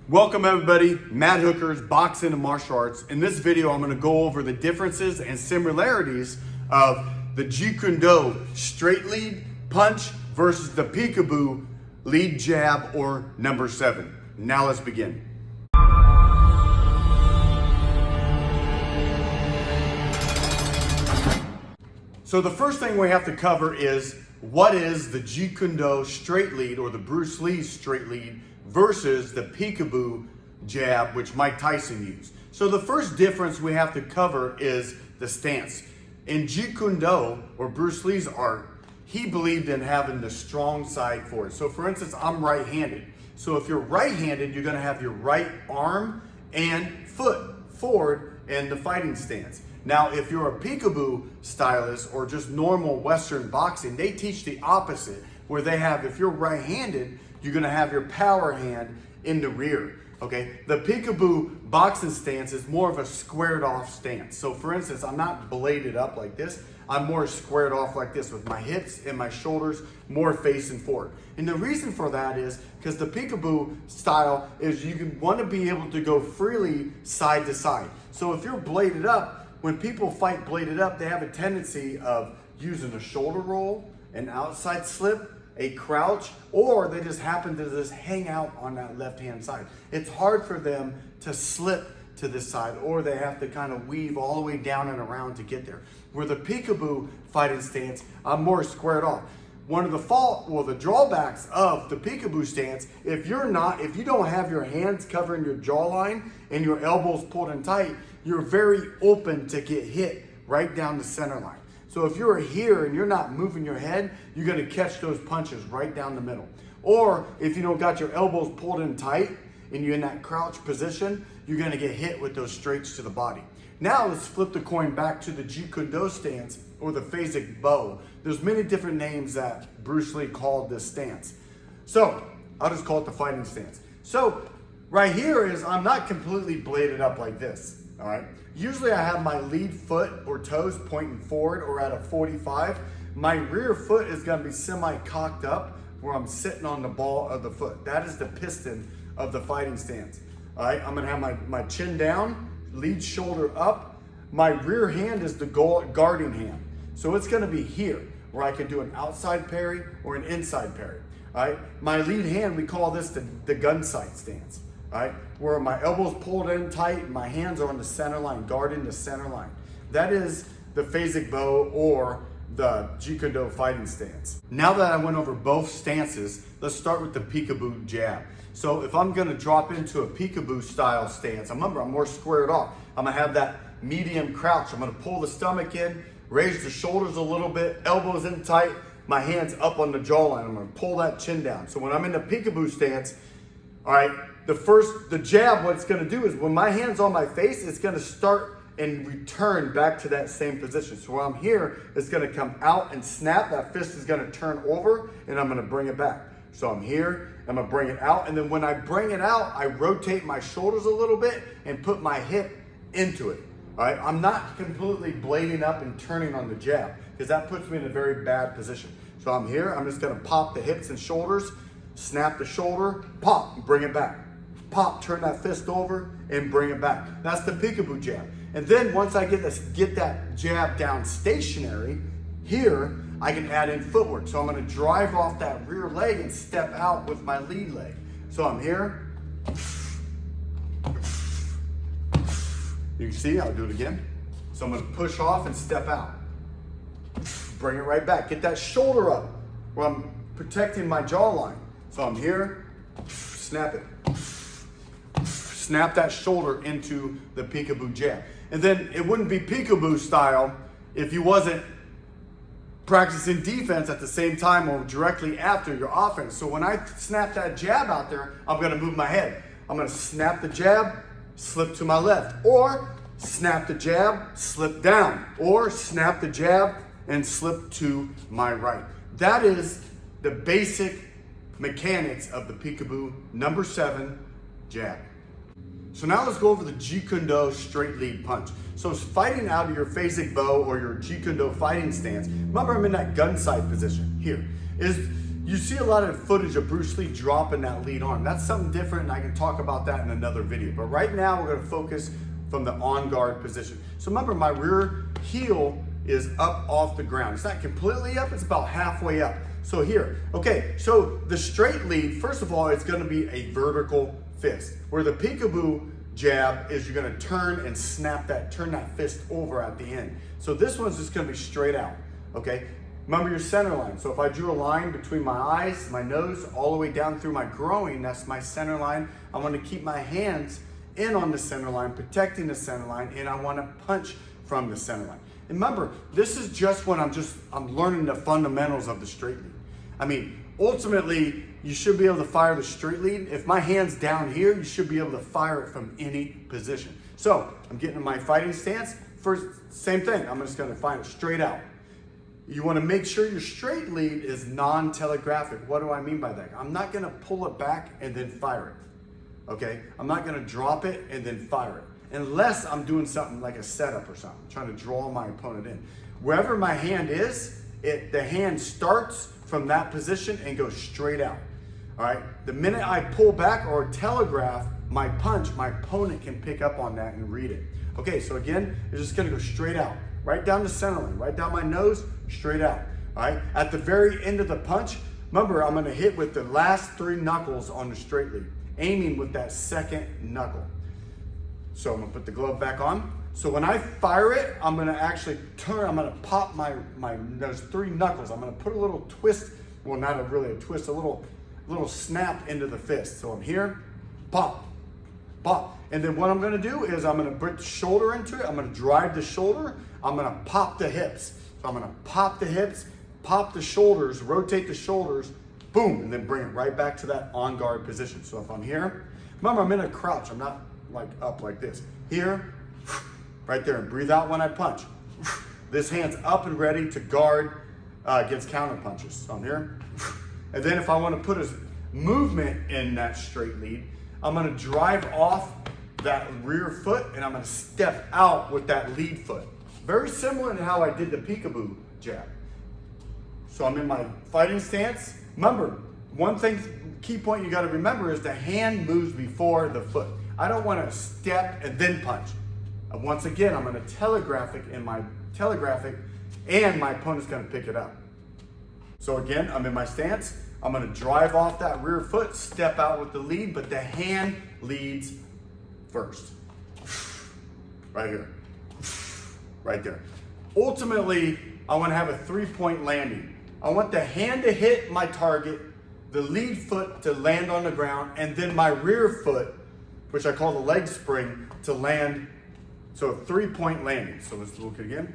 Welcome everybody, Matt Hooker's Boxing and Martial Arts. In this video, I'm going to go over the differences and similarities of the Jeet Kune Do straight lead punch versus the Peekaboo lead jab or number 7. Now let's begin. So the first thing we have to cover is what is the Jeet Kune Do straight lead or the Bruce Lee straight lead versus the Peekaboo jab, which Mike Tyson used. So the first difference we have to cover is the stance. In Jeet Kune Do, or Bruce Lee's art, he believed in having the strong side forward. So for instance, I'm right-handed. So if you're right-handed, you're gonna have your right arm and foot forward in the fighting stance. Now, if you're a Peekaboo stylist or just normal Western boxing, they teach the opposite, where they have, if you're right-handed, you're gonna have your power hand in the rear, okay? The Peekaboo boxing stance is more of a squared off stance. So for instance, I'm not bladed up like this. I'm more squared off like this with my hips and my shoulders more facing forward. And the reason for that is because the Peekaboo style is you want to be able to go freely side to side. So if you're bladed up, when people fight bladed up, they have a tendency of using a shoulder roll, an outside slip, a crouch, or they just happen to just hang out on that left-hand side. It's hard for them to slip to this side, or they have to kind of weave all the way down and around to get there. Where the Peekaboo fighting stance, I'm more squared off. One of the drawbacks of the Peekaboo stance, if you don't have your hands covering your jawline and your elbows pulled in tight, you're very open to get hit right down the center line. So if you're here and you're not moving your head, you're gonna catch those punches right down the middle. Or if you don't got your elbows pulled in tight and you're in that crouch position, you're gonna get hit with those straights to the body. Now let's flip the coin back to the Jeet Kune Do stance or the phasic bow. There's many different names that Bruce Lee called this stance. So I'll just call it the fighting stance. So right here is I'm not completely bladed up like this, all right? Usually I have my lead foot or toes pointing forward or at a 45. My rear foot is gonna be semi-cocked up where I'm sitting on the ball of the foot. That is the piston of the fighting stance. All right, I'm gonna have my chin down, lead shoulder up. My rear hand is the guarding hand. So it's gonna be here where I can do an outside parry or an inside parry. All right, my lead hand, we call this the gun sight stance. All right, where my elbows pulled in tight, my hands are on the center line, guarding the center line. That is the phasic bow or the Jeet Kune Do fighting stance. Now that I went over both stances, let's start with the Peekaboo jab. So if I'm gonna drop into a Peekaboo style stance, remember I'm more squared off. I'm gonna have that medium crouch. I'm gonna pull the stomach in, raise the shoulders a little bit, elbows in tight, my hands up on the jawline. I'm gonna pull that chin down. So when I'm in the Peekaboo stance, all right, the jab, what it's gonna do is when my hand's on my face, it's gonna start and return back to that same position. So while I'm here, it's gonna come out and snap. That fist is gonna turn over and I'm gonna bring it back. So I'm here, I'm gonna bring it out. And then when I bring it out, I rotate my shoulders a little bit and put my hip into it. All right, I'm not completely blading up and turning on the jab because that puts me in a very bad position. So I'm here, I'm just gonna pop the hips and shoulders, snap the shoulder, pop, and bring it back. Pop, turn that fist over and bring it back. That's the Peekaboo jab. And then once I get that jab down stationary, here I can add in footwork. So I'm gonna drive off that rear leg and step out with my lead leg. So I'm here. You can see, I'll do it again. So I'm gonna push off and step out. Bring it right back. Get that shoulder up where I'm protecting my jawline. So I'm here, snap it. Snap that shoulder into the Peekaboo jab. And then it wouldn't be Peekaboo style if you wasn't practicing defense at the same time or directly after your offense. So when I snap that jab out there, I'm gonna move my head. I'm gonna snap the jab, slip to my left, or snap the jab, slip down, or snap the jab and slip to my right. That is the basic mechanics of the Peekaboo number 7 jab. So now let's go over the Jeet Kune Do straight lead punch. So it's fighting out of your phasic bow or your Jeet Kune Do fighting stance. Remember, I'm in that gun sight position here. You see a lot of footage of Bruce Lee dropping that lead arm. That's something different, and I can talk about that in another video. But right now, we're gonna focus from the on guard position. So remember, my rear heel is up off the ground. It's not completely up, it's about halfway up. So here, okay, so the straight lead, first of all, it's gonna be a vertical fist. Where the Peekaboo Jab is you're gonna turn and turn that fist over at the end. So this one's just gonna be straight out, okay? Remember your center line. So if I drew a line between my eyes, my nose, all the way down through my groin, that's my center line. I want to keep my hands in on the center line, protecting the center line, and I want to punch from the center line. And remember, this is just when I'm learning the fundamentals of the straight lead. I mean, ultimately, you should be able to fire the straight lead. If my hand's down here, you should be able to fire it from any position. So I'm getting in my fighting stance. First, same thing. I'm just going to fire it straight out. You want to make sure your straight lead is non-telegraphic. What do I mean by that? I'm not going to pull it back and then fire it. Okay? I'm not going to drop it and then fire it. Unless I'm doing something like a setup or something, trying to draw my opponent in. Wherever my hand is, the hand starts from that position and goes straight out. All right? The minute I pull back or telegraph my punch, my opponent can pick up on that and read it. Okay, so again, it's just going to go straight out. Right down the center line, right down my nose, straight out. All right, at the very end of the punch, remember I'm gonna hit with the last 3 knuckles on the straight lead, aiming with that second knuckle. So I'm gonna put the glove back on. So when I fire it, I'm gonna actually turn, I'm gonna pop those 3 knuckles. I'm gonna put a little twist, well not really a twist, a little snap into the fist. So I'm here, pop, pop. And then what I'm gonna do is I'm gonna put the shoulder into it, I'm gonna drive the shoulder, I'm gonna pop the hips. So I'm gonna pop the hips, pop the shoulders, rotate the shoulders, boom, and then bring it right back to that on guard position. So if I'm here, remember I'm in a crouch, I'm not like up like this. Here, right there, and breathe out when I punch. This hand's up and ready to guard against counter punches. So I'm here. And then if I wanna put a movement in that straight lead, I'm gonna drive off that rear foot and I'm gonna step out with that lead foot. Very similar to how I did the Peekaboo Jab. So I'm in my fighting stance. Remember, one thing, key point you gotta remember is the hand moves before the foot. I don't wanna step and then punch. Once again, I'm gonna telegraph and my opponent's gonna pick it up. So again, I'm in my stance. I'm gonna drive off that rear foot, step out with the lead, but the hand leads first. Right here. Right there. Ultimately, I want to have a 3-point landing. I want the hand to hit my target, the lead foot to land on the ground, and then my rear foot, which I call the leg spring, to land. So a 3-point landing. So let's look again.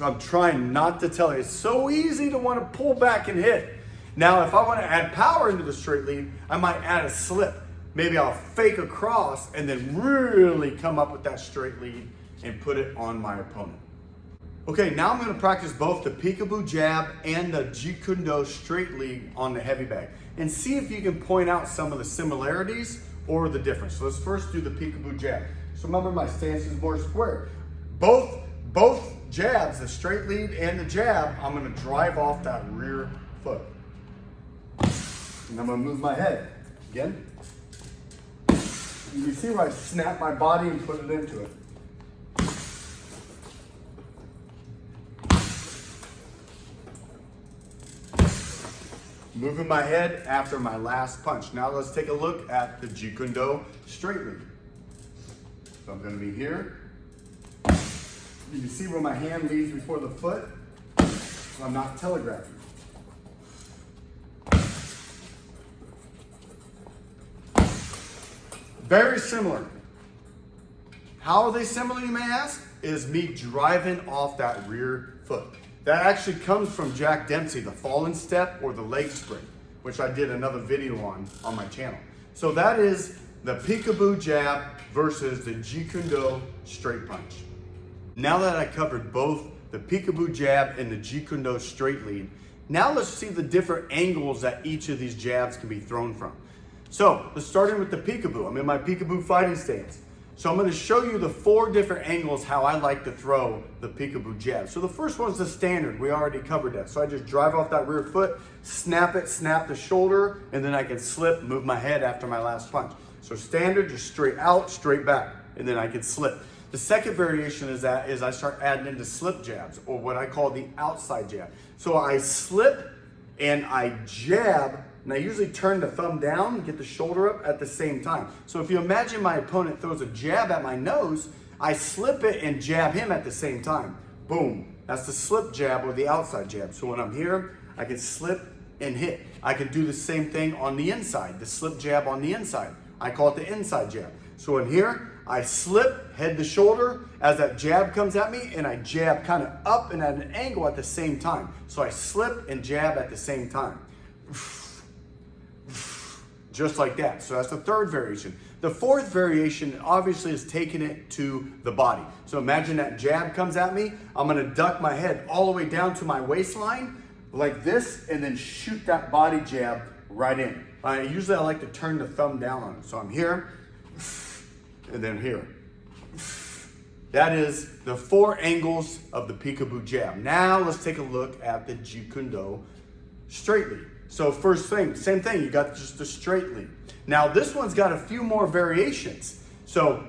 I'm trying not to tell you. It's so easy to want to pull back and hit. Now, if I want to add power into the straight lead, I might add a slip. Maybe I'll fake a cross and then really come up with that straight lead and put it on my opponent. Okay, now I'm going to practice both the Peekaboo Jab and the Jeet Kune Do straight lead on the heavy bag and see if you can point out some of the similarities or the difference. So let's first do the Peekaboo Jab. So remember, my stance is more square. Both jabs, the straight lead and the jab, I'm going to drive off that rear foot. And I'm going to move my head again. You can see where I snap my body and put it into it. Moving my head after my last punch. Now let's take a look at the Jeet Kune Do straight lead. So I'm going to be here. You can see where my hand leads before the foot. So I'm not telegraphing. Very similar. How are they similar, you may ask? Is me driving off that rear foot. That actually comes from Jack Dempsey, the fallen step or the leg spring, which I did another video on my channel. So that is the Peekaboo Jab versus the Jeet Kune Do straight punch. Now that I covered both the Peekaboo Jab and the Jeet Kune Do straight lead, now let's see the different angles that each of these jabs can be thrown from. So let's start in with the Peekaboo. I'm in my Peekaboo fighting stance. So I'm going to show you the 4 different angles how I like to throw the Peekaboo Jab. So the first one's the standard. We already covered that. So I just drive off that rear foot, snap it, snap the shoulder, and then I can slip, move my head after my last punch. So standard, just straight out, straight back, and then I can slip. The second variation is I start adding into slip jabs, or what I call the outside jab. So I slip and I jab, and I usually turn the thumb down and get the shoulder up at the same time. So if you imagine my opponent throws a jab at my nose, I slip it and jab him at the same time. Boom. That's the slip jab or the outside jab. So when I'm here, I can slip and hit. I can do the same thing on the inside, the slip jab on the inside. I call it the inside jab. So in here, I slip, head to shoulder as that jab comes at me, and I jab kind of up and at an angle at the same time. So I slip and jab at the same time. Just like that. So that's the third variation. The fourth variation obviously is taking it to the body. So imagine that jab comes at me. I'm going to duck my head all the way down to my waistline like this and then shoot that body jab right in. Usually I like to turn the thumb down on it. So I'm here and then here. That is the 4 angles of the Peekaboo Jab. Now let's take a look at the Jeet Kune Do straight lead. So first thing, same thing, you got just the straight lead. Now this one's got a few more variations. So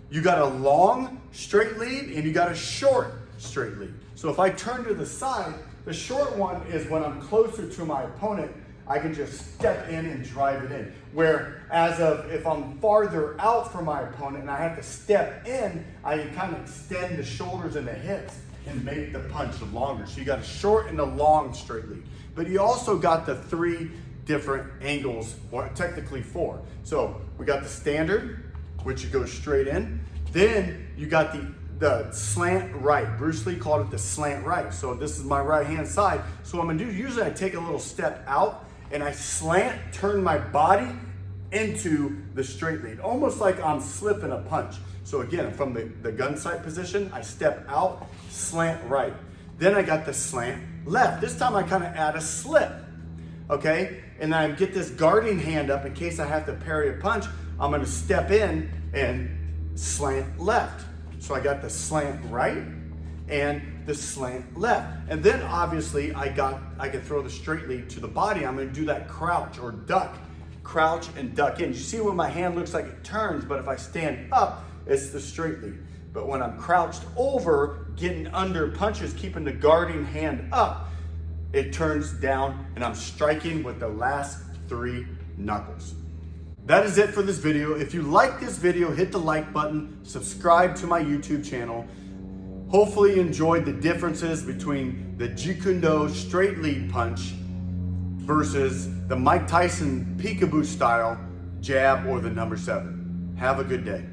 you got a long straight lead and you got a short straight lead. So if I turn to the side, the short one is when I'm closer to my opponent, I can just step in and drive it in. Whereas if I'm farther out from my opponent and I have to step in, I can kind of extend the shoulders and the hips and make the punch longer. So you got a short and a long straight lead. But you also got the 3 different angles, or technically 4. So we got the standard, which you go straight in. Then you got the slant right. Bruce Lee called it the slant right. So this is my right hand side. So what I'm gonna do, usually I take a little step out and I slant, turn my body into the straight lead, almost like I'm slipping a punch. So again, from the gun sight position, I step out, slant right. Then I got the slant left. This time I kind of add a slip, okay? And then I get this guarding hand up in case I have to parry a punch. I'm gonna step in and slant left. So I got the slant right and the slant left. And then obviously I can throw the straight lead to the body. I'm gonna do that crouch or duck. Crouch and duck in. You see when my hand looks like it turns, but if I stand up, it's the straight lead. But when I'm crouched over, getting under punches, keeping the guarding hand up, it turns down and I'm striking with the last 3 knuckles. That is it for this video. If you like this video, hit the like button, subscribe to my YouTube channel. Hopefully you enjoyed the differences between the Jeet Kune Do straight lead punch versus the Mike Tyson Peekaboo style jab or the number 7. Have a good day.